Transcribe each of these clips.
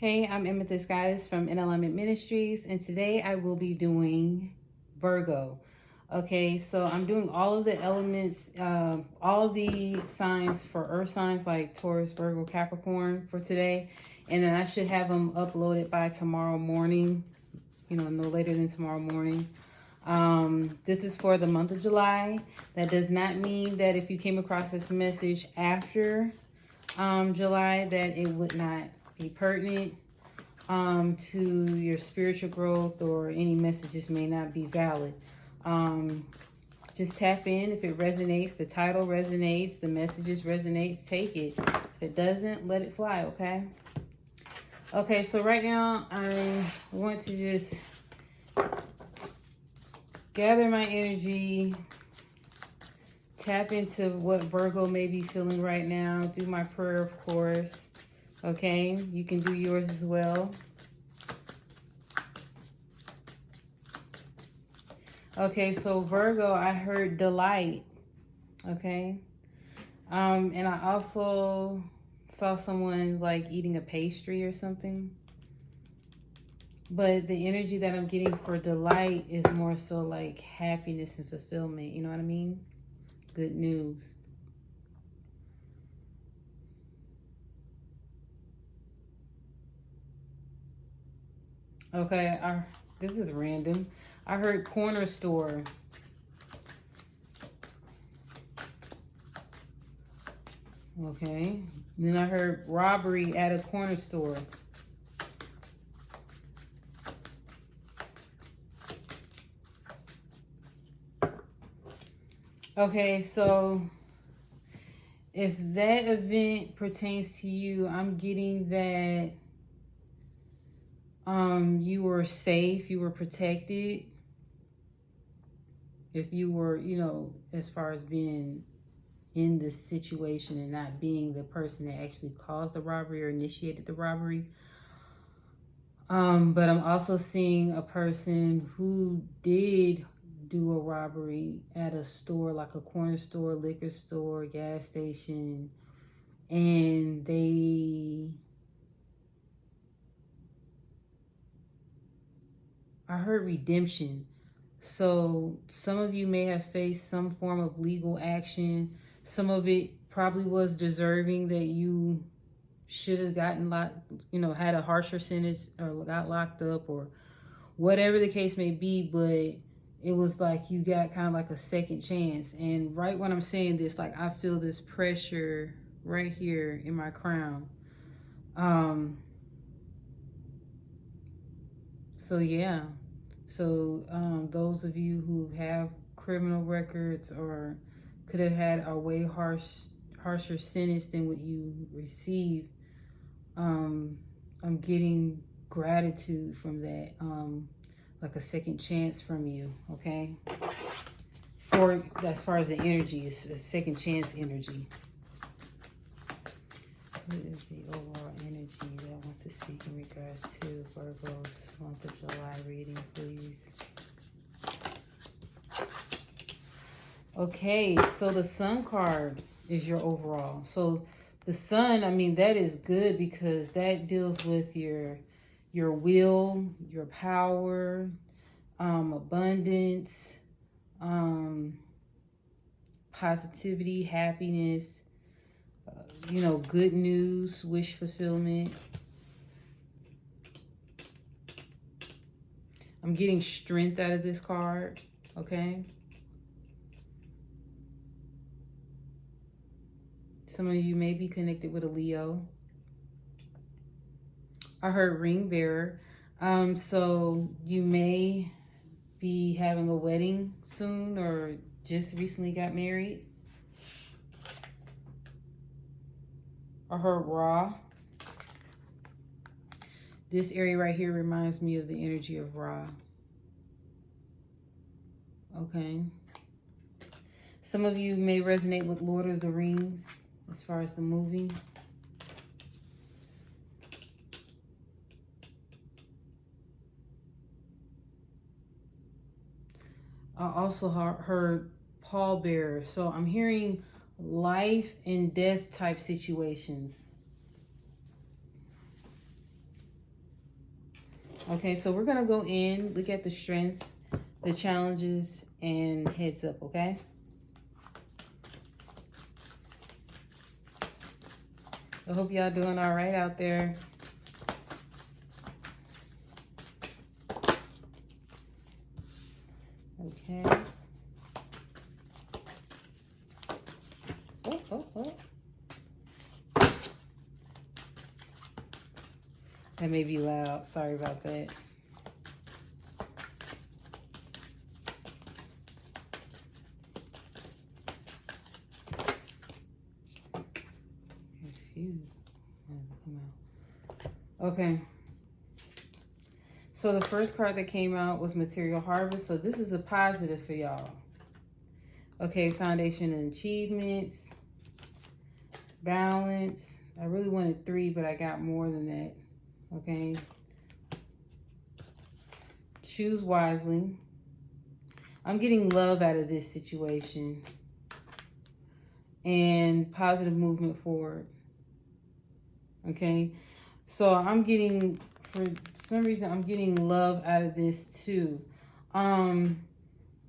Hey, I'm Amethyst Goddess from InAlignment Ministries, and today I will be doing Virgo. Okay, so I'm doing all of the elements, all the signs for earth signs like Taurus, Virgo, Capricorn for today, and then I should have them uploaded by tomorrow morning, no later than tomorrow morning. This is for the month of July. That does not mean that if you came across this message after July that it would not be pertinent to your spiritual growth, or any messages may not be valid. Just tap in. If it resonates, the title resonates, the messages resonates, take it. If it doesn't, let it fly, okay? Okay, so right now I want to just gather my energy, tap into what Virgo may be feeling right now, do my prayer, of course. Okay, you can do yours as well. Okay, so Virgo, I heard delight. Okay. And I also saw someone like eating a pastry or something. But the energy that I'm getting for delight is more so like happiness and fulfillment. You know what I mean? Good news. Okay, this is random. I heard corner store. Okay. Then I heard robbery at a corner store. Okay, so if that event pertains to you, I'm getting that you were safe, you were protected. If you were, as far as being in the situation and not being the person that actually caused the robbery or initiated the robbery. But I'm also seeing a person who did do a robbery at a store, like a corner store, liquor store, gas station, and I heard redemption. So some of you may have faced some form of legal action. Some of it probably was deserving, that you should have gotten locked, had a harsher sentence or got locked up or whatever the case may be. But it was like you got kind of like a second chance. And right when I'm saying this, like I feel this pressure right here in my crown. So yeah. So those of you who have criminal records or could have had a way harsher sentence than what you received, I'm getting gratitude from that, like a second chance from you, okay? For as far as the energy, it's a second chance energy. What is the overall energy that wants to speak in regards to Virgo's month of July reading, please? Okay, so the Sun card is your overall. So the Sun, I mean, that is good because that deals with your will, your power, abundance, positivity, happiness, good news, wish fulfillment. I'm getting strength out of this card, okay? Some of you may be connected with a Leo. I heard ring bearer. So you may be having a wedding soon or just recently got married. I heard Ra. This area right here reminds me of the energy of Ra. Okay. Some of you may resonate with Lord of the Rings as far as the movie. I also heard pallbearer. So I'm hearing life and death type situations. Okay, so we're going to go in, look at the strengths, the challenges, and heads up, okay? I hope y'all doing all right out there. Okay. Oh. That may be loud. Sorry about that. Okay. So the first card that came out was Material Harvest. So this is a positive for y'all. Okay, Foundation and Achievements. Balance. I really wanted 3, but I got more than that. Okay. Choose wisely. I'm getting love out of this situation. And positive movement forward. Okay. So I'm getting, for some reason, I'm getting love out of this too. Okay,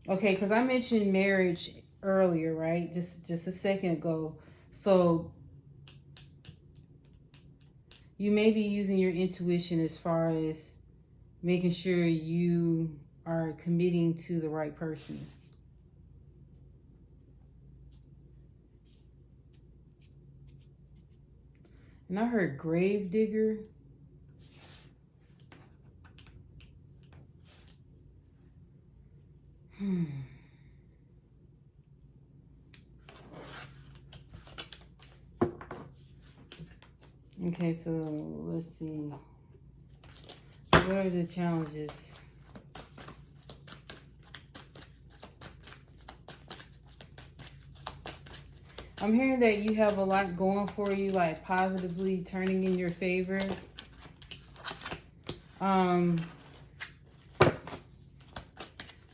because I mentioned marriage earlier, right? Just a second ago. So you may be using your intuition as far as making sure you are committing to the right person. And I heard grave digger. Okay, so let's see. What are the challenges? I'm hearing that you have a lot going for you, like positively turning in your favor.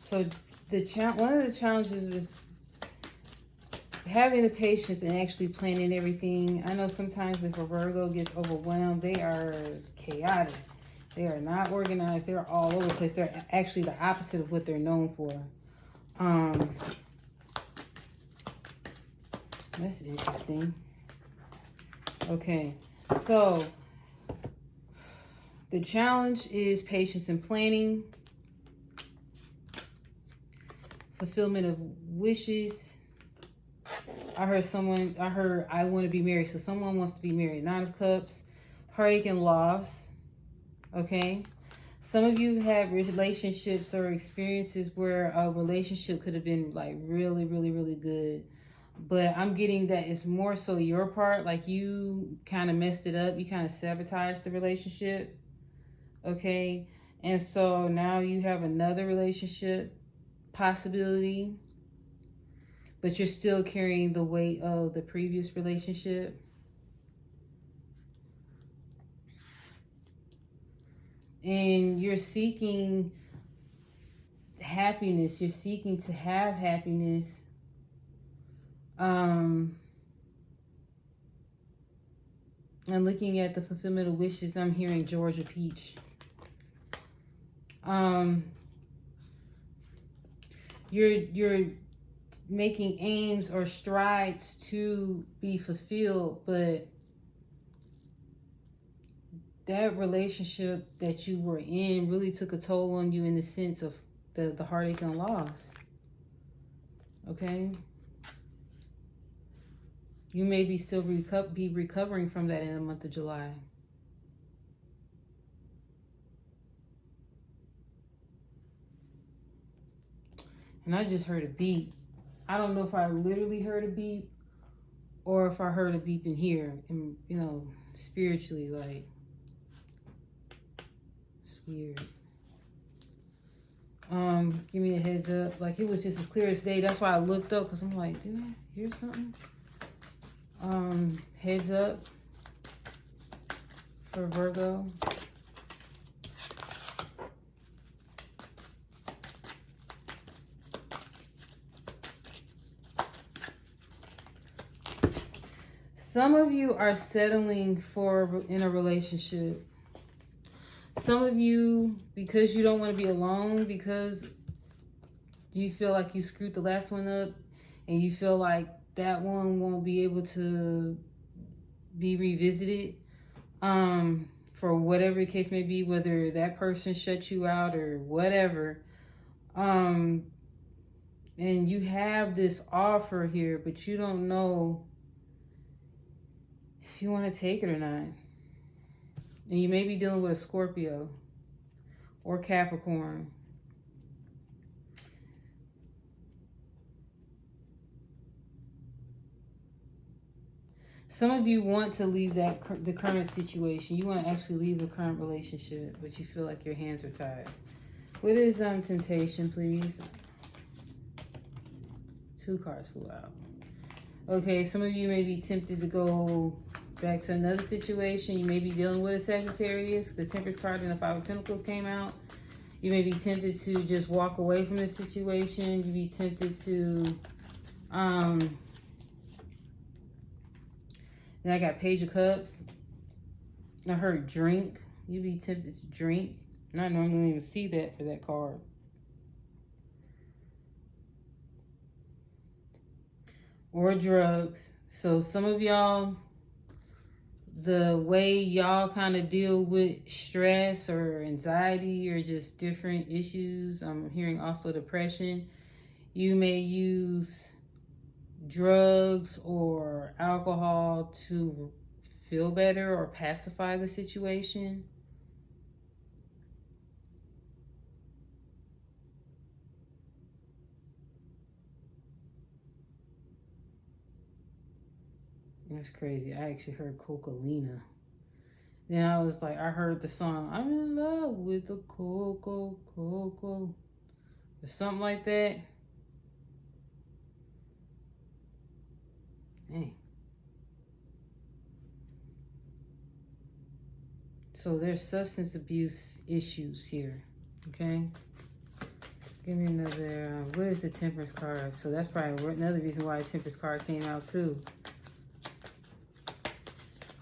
So one of the challenges is having the patience and actually planning everything. I know sometimes if a Virgo gets overwhelmed, they are chaotic. They are not organized. They're all over the place. They're actually the opposite of what they're known for. That's interesting. Okay, so the challenge is patience and planning, fulfillment of wishes. I heard I want to be married. So someone wants to be married. 9 of Cups, heartache and loss. Okay. Some of you have relationships or experiences where a relationship could have been like really, really, really good. But I'm getting that it's more so your part. Like you kind of messed it up. You kind of sabotaged the relationship. Okay. And so now you have another relationship possibility. But you're still carrying the weight of the previous relationship. And you're seeking happiness. You're seeking to have happiness. And looking at the fulfillment of wishes, I'm hearing Georgia Peach. You're making aims or strides to be fulfilled, but that relationship that you were in really took a toll on you in the sense of the heartache and loss. Okay? You may be still be recovering from that in the month of July. And I just heard a beep. I don't know if I literally heard a beep or if I heard a beep in here. And, you know, spiritually, like, it's weird. Give me a heads up. Like, it was just as clear as day. That's why I looked up, because I'm like, did I hear something? Heads up for Virgo. Some of you are settling in a relationship. Some of you, because you don't want to be alone, because you feel like you screwed the last one up, and you feel like that one won't be able to be revisited, for whatever the case may be, whether that person shut you out or whatever. And you have this offer here, but you don't know if you want to take it or not. And you may be dealing with a Scorpio or Capricorn. Some of you want to leave the current situation. You want to actually leave the current relationship, but you feel like your hands are tied. What is temptation, please? 2 cards flew out. Okay, some of you may be tempted to go back to another situation. You may be dealing with a Sagittarius. The Temperance card and the 5 of Pentacles came out. You may be tempted to just walk away from the situation. You be tempted to, then I got Page of Cups. I heard drink. You be tempted to drink. I normally even see that for that card. Or drugs. So some of y'all, the way y'all kind of deal with stress or anxiety or just different issues, I'm hearing also depression. You may use drugs or alcohol to feel better or pacify the situation. That's crazy. I actually heard Coca-Lena. Then I was like, I heard the song, I'm in love with the Coco, or something like that. Dang. So there's substance abuse issues here, okay? Give me another, what is the Temperance card? So that's probably another reason why the Temperance card came out too.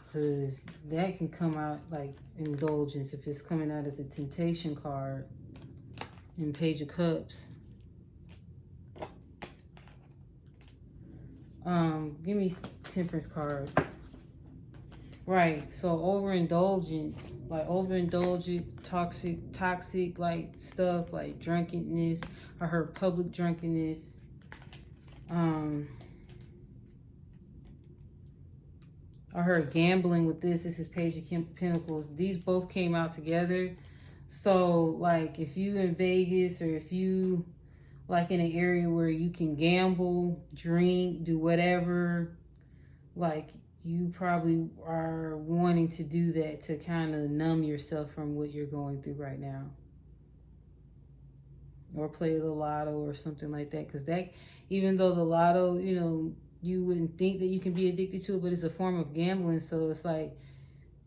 Because that can come out like indulgence if it's coming out as a temptation card in Page of Cups. Give me Temperance card. Right, so overindulgence, like overindulgent, toxic like stuff like drunkenness. I heard public drunkenness. I heard gambling with this. This is Page of Pentacles. These both came out together. So, like, if you in Vegas or if you, like, in an area where you can gamble, drink, do whatever, like, you probably are wanting to do that to kind of numb yourself from what you're going through right now. Or play the lotto or something like that. Because that, even though the lotto, you know, you wouldn't think that you can be addicted to it, but it's a form of gambling. So it's like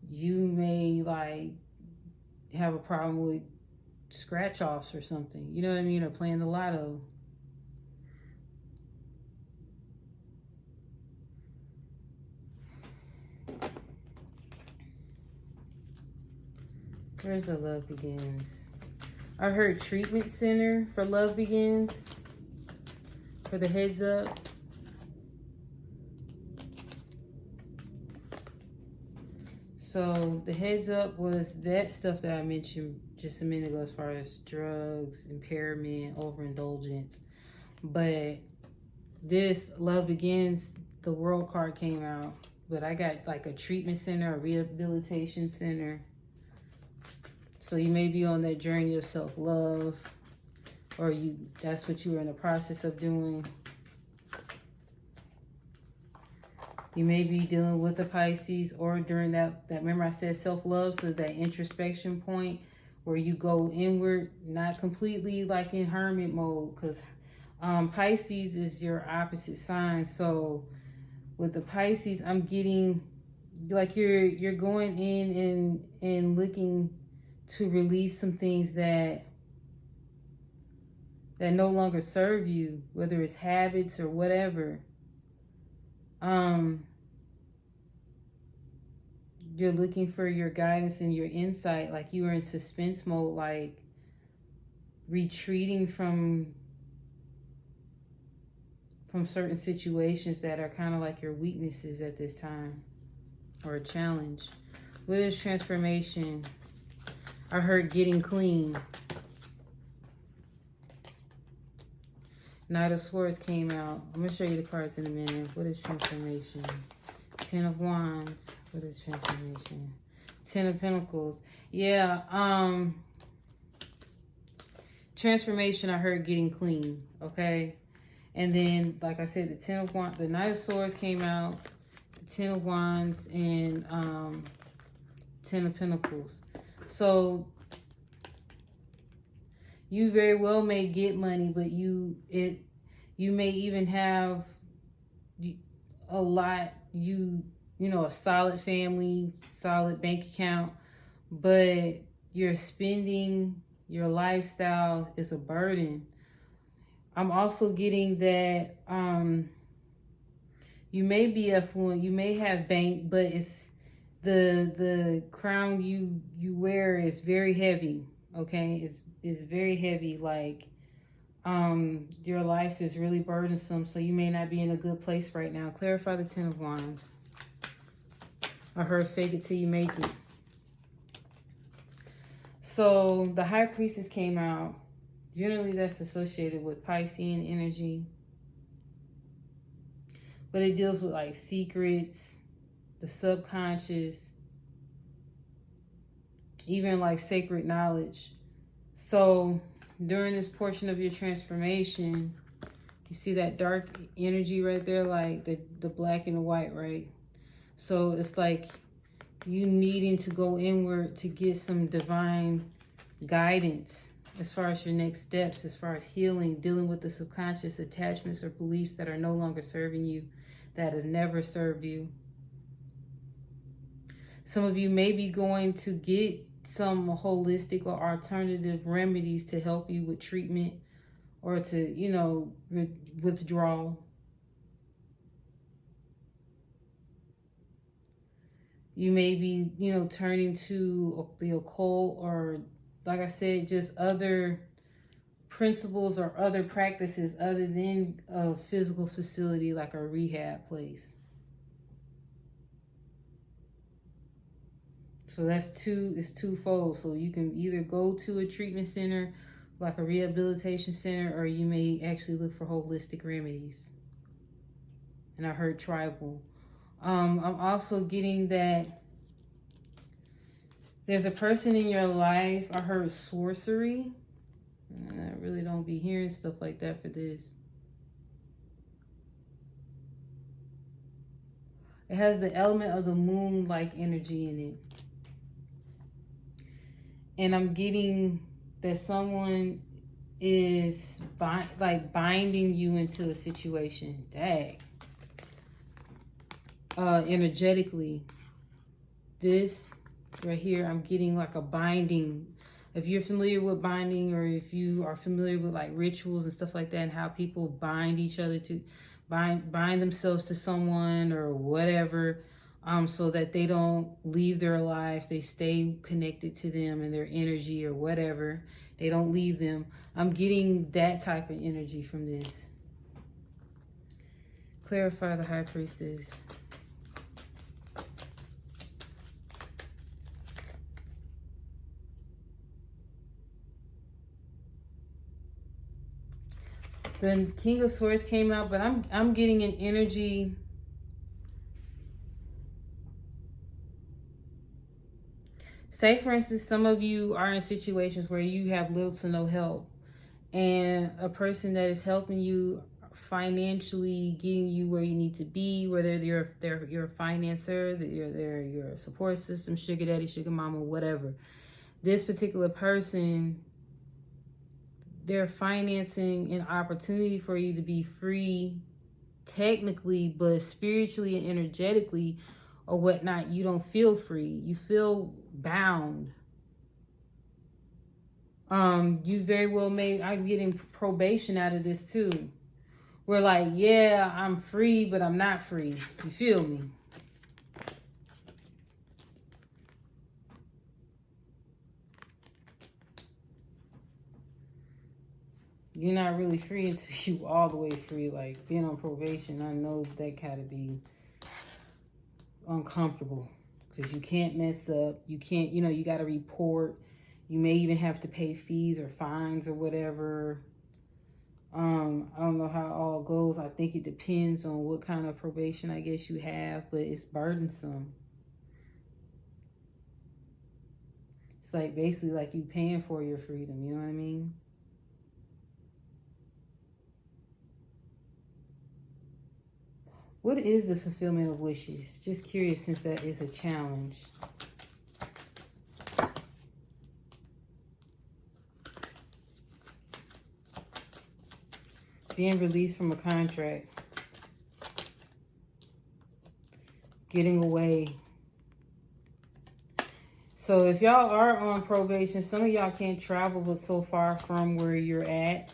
you may like have a problem with scratch offs or something, you know what I mean, or playing the lotto. Where's the Love Begins? I heard treatment center for Love Begins, for the heads up. So the heads up was that stuff that I mentioned just a minute ago as far as drugs, impairment, overindulgence. But this Love Begins, the World card came out. But I got like a treatment center, a rehabilitation center. So you may be on that journey of self-love, or that's what you were in the process of doing. You may be dealing with the Pisces, or during that remember I said self-love, so that introspection point where you go inward, not completely like in hermit mode, because Pisces is your opposite sign. So with the Pisces, I'm getting like you're going in and looking to release some things that no longer serve you, whether it's habits or you're looking for your guidance and your insight, like you were in suspense mode, like retreating from certain situations that are kind of like your weaknesses at this time, or a challenge. What is transformation? I heard getting clean. Knight of Swords came out. I'm going to show you the cards in a minute. What is transformation? Ten of Wands. What is transformation? Ten of Pentacles. Yeah, transformation, I heard getting clean, okay? And then, like I said, the Ten of Wands, the Knight of Swords came out, the Ten of Wands, and Ten of Pentacles. So you very well may get money, but you may even have a lot, you know, a solid family, solid bank account, but your spending, your lifestyle is a burden. I'm also getting that you may be affluent, you may have bank, but it's the crown you wear is very heavy, okay? It's very heavy, like your life is really burdensome, so you may not be in a good place right now. Clarify the Ten of Wands. I heard fake it till you make it. So the High Priestess came out. Generally, that's associated with Piscean energy. But it deals with like secrets, the subconscious, even like sacred knowledge. So during this portion of your transformation, you see that dark energy right there, like the black and the white, right? So it's like you needing to go inward to get some divine guidance as far as your next steps, as far as healing, dealing with the subconscious attachments or beliefs that are no longer serving you, that have never served you. Some of you may be going to get some holistic or alternative remedies to help you with treatment or to, you know, withdrawal. You may be, you know, turning to the occult or, like I said, just other principles or other practices other than a physical facility like a rehab place. So that's it's twofold. So you can either go to a treatment center, like a rehabilitation center, or you may actually look for holistic remedies. And I heard tribal. I'm also getting that there's a person in your life. I heard sorcery. I really don't be hearing stuff like that for this. It has the element of the moon-like energy in it. And I'm getting that someone is binding you into a situation. Dang. Energetically. This right here, I'm getting like a binding. If you're familiar with binding, or if you are familiar with like rituals and stuff like that, and how people bind each other to bind themselves to someone or whatever, so that they don't leave their life, they stay connected to them and their energy or whatever, they don't leave them. I'm getting that type of energy from this. Clarify the High Priestess. The King of Swords came out, but I'm getting an energy. Say, for instance, some of you are in situations where you have little to no help, and a person that is helping you financially, getting you where you need to be, whether they're your financer, they're your support system, sugar daddy, sugar mama, whatever. This particular person, they're financing an opportunity for you to be free, technically, but spiritually and energetically or whatnot, you don't feel free. You feel bound. You very well I'm getting probation out of this too. We're like, yeah, I'm free, but I'm not free. You feel me? you're not really free until you all the way free. Like, being on probation, I know that gotta be uncomfortable. Because you can't mess up. You can't, you know, you gotta report. You may even have to pay fees or fines or whatever. I don't know how it all goes. I think it depends on what kind of probation I guess you have, but it's burdensome. It's like basically like you paying for your freedom, you know what I mean? What is the fulfillment of wishes? Just curious, since that is a challenge. Being released from a contract. Getting away. So if y'all are on probation, some of y'all can't travel but so far from where you're at.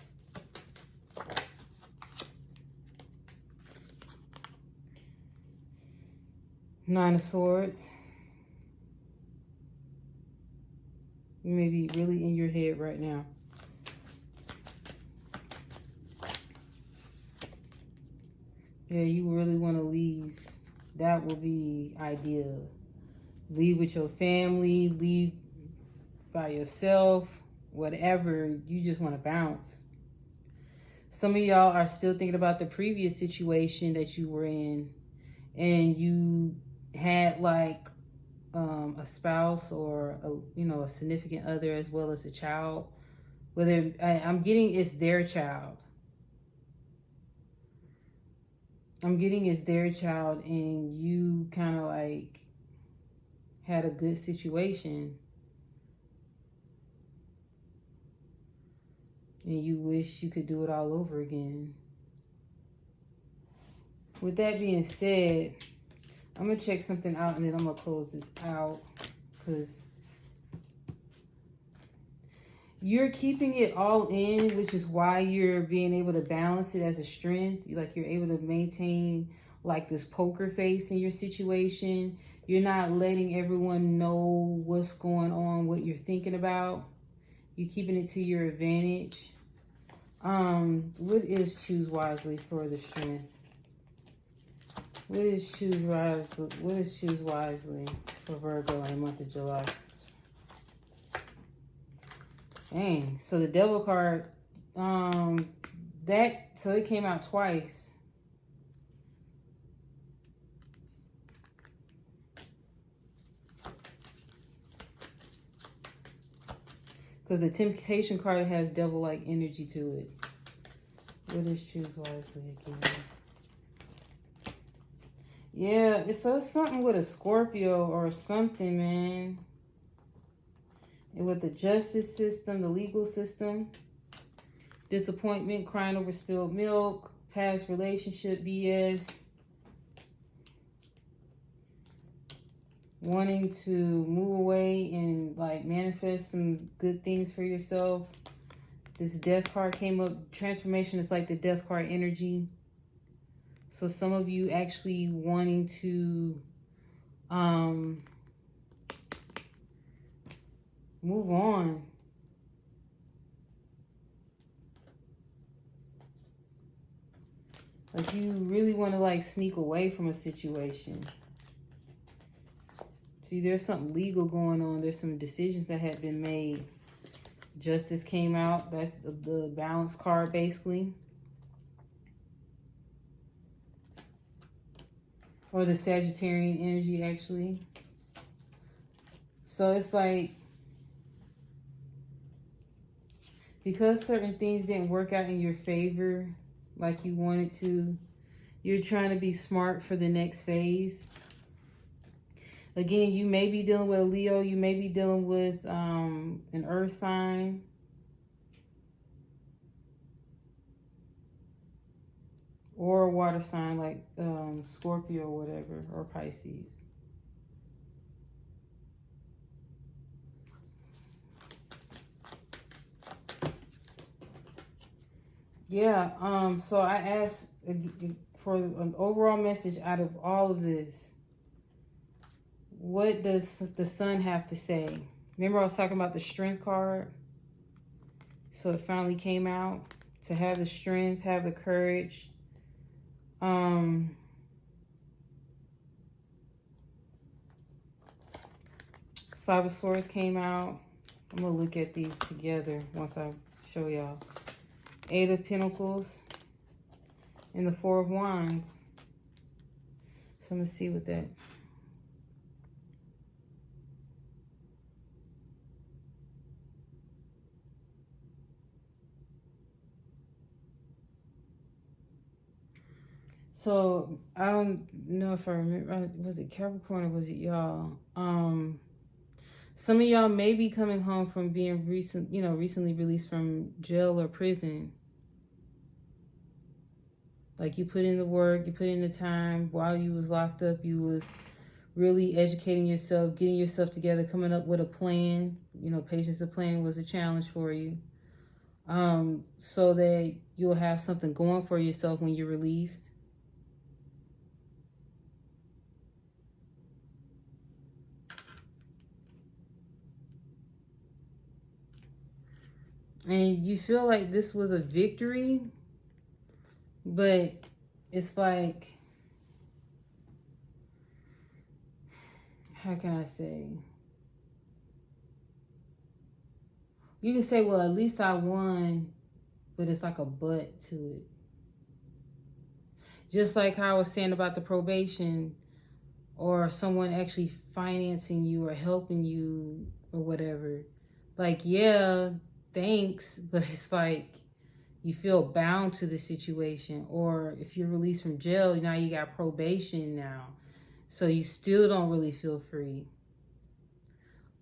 Nine of Swords. You may be really in your head right now. Yeah, you really want to leave. That will be ideal. Leave with your family, leave by yourself, whatever. You just want to bounce. Some of y'all are still thinking about the previous situation that you were in, and you had like a spouse or a significant other as well as a child. Whether I'm getting it's their child. I'm getting it's their child, and you kind of like had a good situation, and you wish you could do it all over again. With that being said, I'm going to check something out, and then I'm going to close this out, because you're keeping it all in, which is why you're being able to balance it as a strength. Like, you're able to maintain like this poker face in your situation. You're not letting everyone know what's going on, what you're thinking about. You're keeping it to your advantage. What is choose wisely for the strength? What is choose wisely? What is choose wisely for Virgo in the month of July? Dang. So the Devil card, so it came out twice. Because the Temptation card has devil-like energy to it. What is choose wisely again? Yeah, it's something with a Scorpio or something, man. And with the justice system, the legal system, disappointment, crying over spilled milk, past relationship BS, wanting to move away and like manifest some good things for yourself. This death card came up. Transformation is like the death card energy. So some of you actually wanting to move on. Like, you really want to like sneak away from a situation. See, there's something legal going on. There's some decisions that have been made. Justice came out. That's the balance card, basically. Or the Sagittarian energy, actually. So it's like, because certain things didn't work out in your favor like you wanted to, you're trying to be smart for the next phase. Again, you may be dealing with a Leo. You may be dealing with an earth sign. Or a water sign like Scorpio or whatever, or Pisces. Yeah, so I asked for an overall message out of all of this. What does the sun have to say? Remember I was talking about the strength card? So it finally came out. to have the strength, have the courage. Five of Swords came out. I'm going to look at these together once I show y'all. Eight of Pentacles and the Four of Wands. So I'm going to see what that... So I don't know if I remember, was it Capricorn or was it y'all? Some of y'all may be coming home from being recently released from jail or prison. Like you put in the work, you put in the time. While you was locked up, you was really educating yourself, getting yourself together, coming up with a plan. You know, patience of plan was a challenge for you. So that you'll have something going for yourself when you're released. And you feel like this was a victory, but it's like, how can I say? You can say, well, at least I won, but it's like a but to it. Just like how I was saying about the probation or someone actually financing you or helping you or whatever. Like, yeah, thanks, but it's like you feel bound to the situation. Or if you're released from jail, now you got probation now. So you still don't really feel free.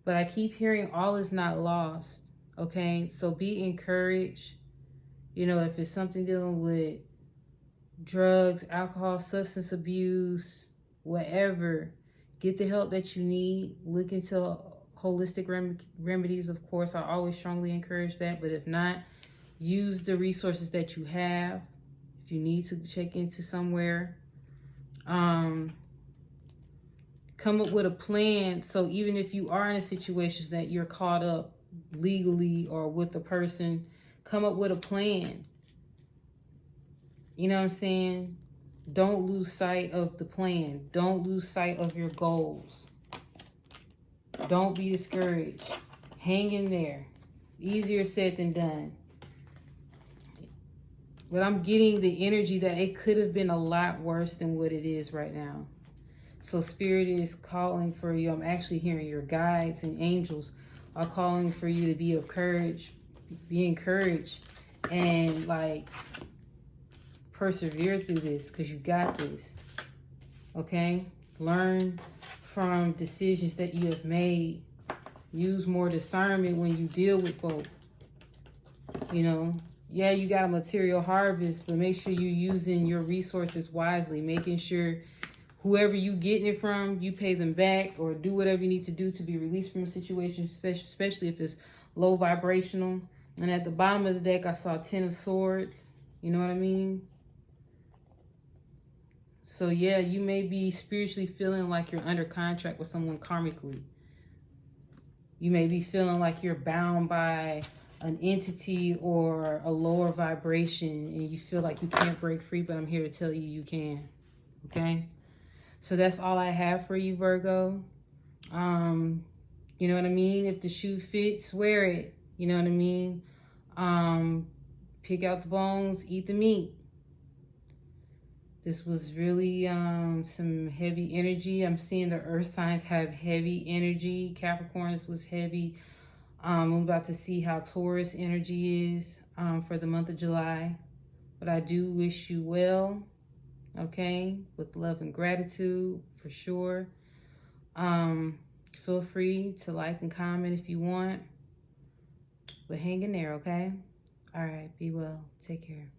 But I keep hearing all is not lost. Okay, so be encouraged. You know, if it's something dealing with drugs, alcohol, substance abuse, whatever, get the help that you need. Look into holistic remedies, of course. I always strongly encourage that. But if not, use the resources that you have. If you need to check into somewhere, come up with a plan. So even if you are in a situation that you're caught up legally or with a person, come up with a plan. You know what I'm saying? Don't lose sight of the plan. Don't lose sight of your goals. Don't be discouraged. Hang in there. Easier said than done. But I'm getting the energy that it could have been a lot worse than what it is right now. So Spirit is calling for you. I'm actually hearing your guides and angels are calling for you to be of courage, be encouraged, and like persevere through this because you got this. Okay? Learn from decisions that you have made. Use more discernment when you deal with folk. You know, yeah, you got a material harvest, but make sure you're using your resources wisely, making sure whoever you getting it from, you pay them back or do whatever you need to do to be released from a situation, especially if it's low vibrational. And at the bottom of the deck, I saw 10 of Swords. You know what I mean? So yeah, you may be spiritually feeling like you're under contract with someone karmically. You may be feeling like you're bound by an entity or a lower vibration and you feel like you can't break free, but I'm here to tell you you can. Okay? So that's all I have for you, Virgo. You know what I mean? If the shoe fits, wear it. You know what I mean? Pick out the bones, eat the meat. This was really some heavy energy. I'm seeing the earth signs have heavy energy. Capricorns was heavy. I'm about to see how Taurus energy is for the month of July. But I do wish you well, okay? With love and gratitude, for sure. Feel free to like and comment if you want. But hang in there, okay? All right, be well. Take care.